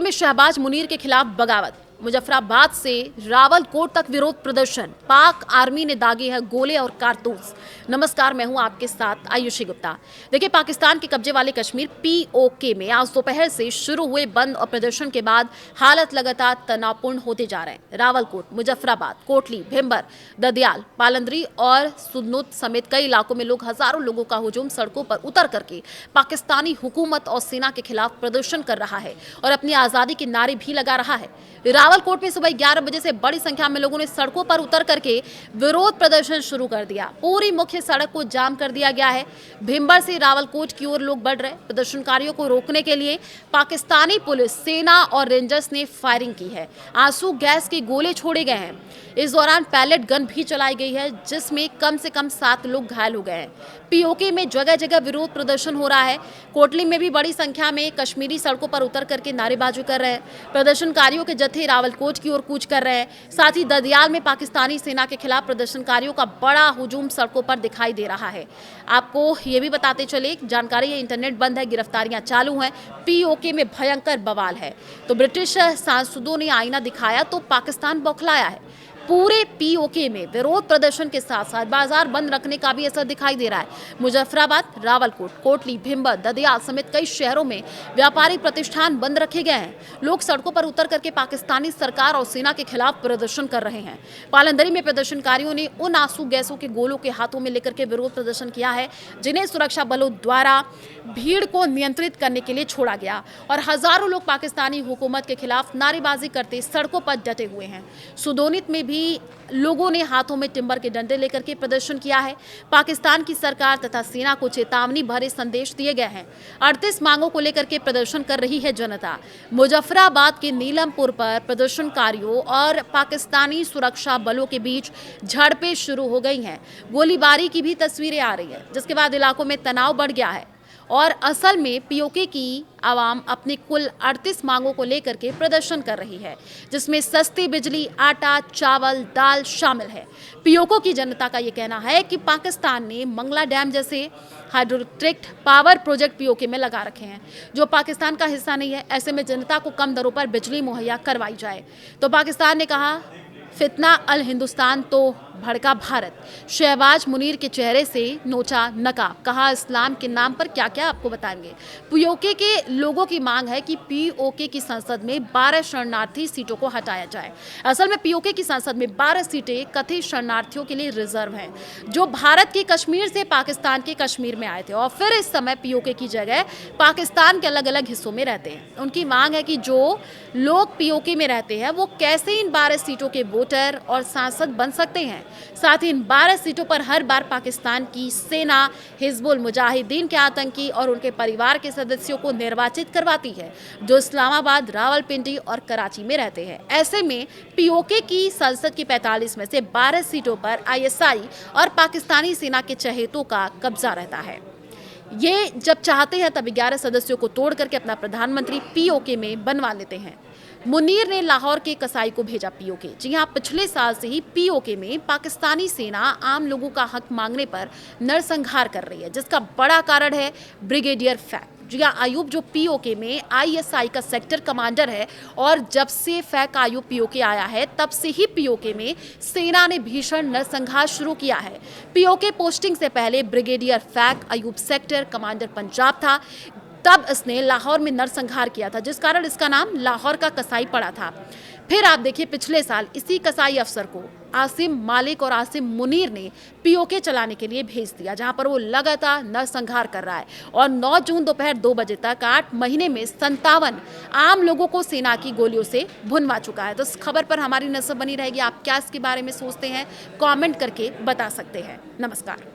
में शहबाज मुनीर के खिलाफ बगावत। मुजफ्फराबाद से रावलकोट तक विरोध प्रदर्शन। पाक आर्मी ने दागे हैं गोले और कारतूस। नमस्कार, मैं हूं आपके साथ आयुषी गुप्ता। देखिए, पाकिस्तान के कब्जे वाले कश्मीर पीओके में आज दोपहर से शुरू हुए बंद और प्रदर्शन के बाद हालत लगातार तनावपूर्ण होते जा रहे हैं। रावलकोट, मुजफ्फराबाद, कोटली, भिम्बर, ददियाल, पालंदरी और सुदनूत समेत कई इलाकों में हजारों लोगों का हुजूम सड़कों पर उतर करके पाकिस्तानी हुकूमत और सेना के खिलाफ प्रदर्शन कर रहा है और अपनी आजादी के नारे भी लगा रहा है। रावलकोट में सुबह 11 बजे से बड़ी संख्या में लोगों ने सड़कों पर उतर करके विरोध प्रदर्शन शुरू कर दिया। पूरी मुख्य सड़क को जाम कर दिया गया है। भिम्बर से रावलकोट की ओर लोग बढ़ रहे। प्रदर्शनकारियों को रोकने के लिए पाकिस्तानी पुलिस, सेना और रेंजर्स ने फायरिंग की है। आंसू गैस के गोले छोड़े गए हैं। इस दौरान पैलेट गन भी चलाई गई है, जिसमें कम से कम 7 लोग घायल हो गए हैं। पीओके में जगह जगह विरोध प्रदर्शन हो रहा है। कोटली में भी बड़ी संख्या में कश्मीरी सड़कों पर उतर करके नारेबाजी कर रहे हैं। प्रदर्शनकारियों के जत्थे रावलकोट की ओर कूच कर रहे हैं। साथ ही ददियाल में पाकिस्तानी सेना के खिलाफ प्रदर्शनकारियों का बड़ा हुजूम सड़कों पर दिखाई दे रहा है। आपको ये भी बताते चले, जानकारी है, इंटरनेट बंद है, गिरफ्तारियां चालू हैं। पीओके में भयंकर बवाल है। तो ब्रिटिश सांसदों ने आईना दिखाया तो पाकिस्तान बौखलाया है। पूरे पीओके में विरोध प्रदर्शन के साथ साथ बाजार बंद रखने का भी असर दिखाई दे रहा है। मुजफ्फराबाद, रावलकोट, कोटली, भिम्बर, ददियाल समेत कई शहरों में व्यापारिक प्रतिष्ठान बंद रखे गए हैं। लोग सड़कों पर उतर करके पाकिस्तानी सरकार और सेना के खिलाफ प्रदर्शन कर रहे हैं। पालंदरी में प्रदर्शनकारियों ने उन आंसू गैसों के गोलों के हाथों में लेकर के विरोध प्रदर्शन किया है, जिन्हें सुरक्षा बलों द्वारा भीड़ को नियंत्रित करने के लिए छोड़ा गया और हजारों लोग पाकिस्तानी हुकूमत के खिलाफ नारेबाजी करते सड़कों पर डटे हुए हैं। सुदोनित में भी लोगों ने हाथों में टिम्बर के डंडे लेकर के प्रदर्शन किया है। पाकिस्तान की सरकार तथा सेना को चेतावनी भरे संदेश दिए गए हैं। 38 मांगों को लेकर के प्रदर्शन कर रही है जनता। मुजफ्फराबाद के नीलमपुर पर प्रदर्शनकारियों और पाकिस्तानी सुरक्षा बलों के बीच झड़पें शुरू हो गई हैं। गोलीबारी की भी तस्वीरें आ रही है, जिसके बाद इलाकों में तनाव बढ़ गया है और असल में पीओके की आवाम अपनी कुल 38 मांगों को लेकर के प्रदर्शन कर रही है, जिसमें सस्ती बिजली, आटा, चावल, दाल शामिल है। पीओके की जनता का ये कहना है कि पाकिस्तान ने मंगला डैम जैसे हाइड्रोइलेक्ट्रिक पावर प्रोजेक्ट पीओके में लगा रखे हैं, जो पाकिस्तान का हिस्सा नहीं है। ऐसे में जनता को कम दरों पर बिजली मुहैया करवाई जाए। तो पाकिस्तान ने कहा, फितना अल हिंदुस्तान तो भड़का भारत। शहबाज मुनीर के चेहरे से नोचा नकाब। कहा, इस्लाम के नाम पर क्या क्या आपको बताएंगे। पीओके के लोगों की मांग है कि पीओके की संसद में 12 शरणार्थी सीटों को हटाया जाए। असल में पीओके की संसद में 12 सीटें कथित शरणार्थियों के लिए रिजर्व हैं, जो भारत के कश्मीर से पाकिस्तान के कश्मीर में आए थे और फिर इस समय पीओके की जगह पाकिस्तान के अलग अलग हिस्सों में रहते हैं। उनकी मांग है कि जो लोग पीओके में रहते हैं वो कैसे इन 12 सीटों के वोटर और सांसद बन सकते हैं। साथ ही इन 12 सीटों पर हर बार पाकिस्तान की सेना हिजबुल मुजाहिदीन के आतंकी और उनके परिवार के सदस्यों को निर्वाचित करवाती है, जो इस्लामाबाद, रावलपिंडी और कराची में रहते हैं। ऐसे में पीओके की संसद की 45 में से 12 सीटों पर आईएसआई और पाकिस्तानी सेना के चहेतों का कब्जा रहता है। ये जब चाहते हैं तब 11 सदस्यों को तोड़ करके अपना प्रधानमंत्री पीओके में बनवा लेते हैं। मुनीर ने लाहौर के कसाई को भेजा पीओके। जी हाँ, पिछले साल से ही पीओके में पाकिस्तानी सेना आम लोगों का हक मांगने पर नरसंहार कर रही है, जिसका बड़ा कारण है ब्रिगेडियर फैक। जी हाँ, अयूब जो पीओके में आईएसआई का सेक्टर कमांडर है और जब से फैक अयूब पीओके आया है तब से ही पीओके में सेना ने भीषण नरसंहार शुरू किया है। पीओके पोस्टिंग से पहले ब्रिगेडियर फैक अयूब सेक्टर कमांडर पंजाब था। तब इसने लाहौर में नरसंहार किया था, जिस कारण इसका नाम लाहौर का कसाई पड़ा था। फिर आप देखिए, पिछले साल इसी कसाई अफसर को आसिम मालिक और आसिम मुनीर ने पीओके चलाने के लिए भेज दिया, जहां पर वो लगातार नरसंहार कर रहा है और 9 जून दोपहर 2 बजे तक 8 महीने में 57 आम लोगों को सेना की गोलियों से भुनवा चुका है। तो इस खबर पर हमारी नजर बनी रहेगी। आप क्या इसके बारे में सोचते हैं, कमेंट करके बता सकते हैं। नमस्कार।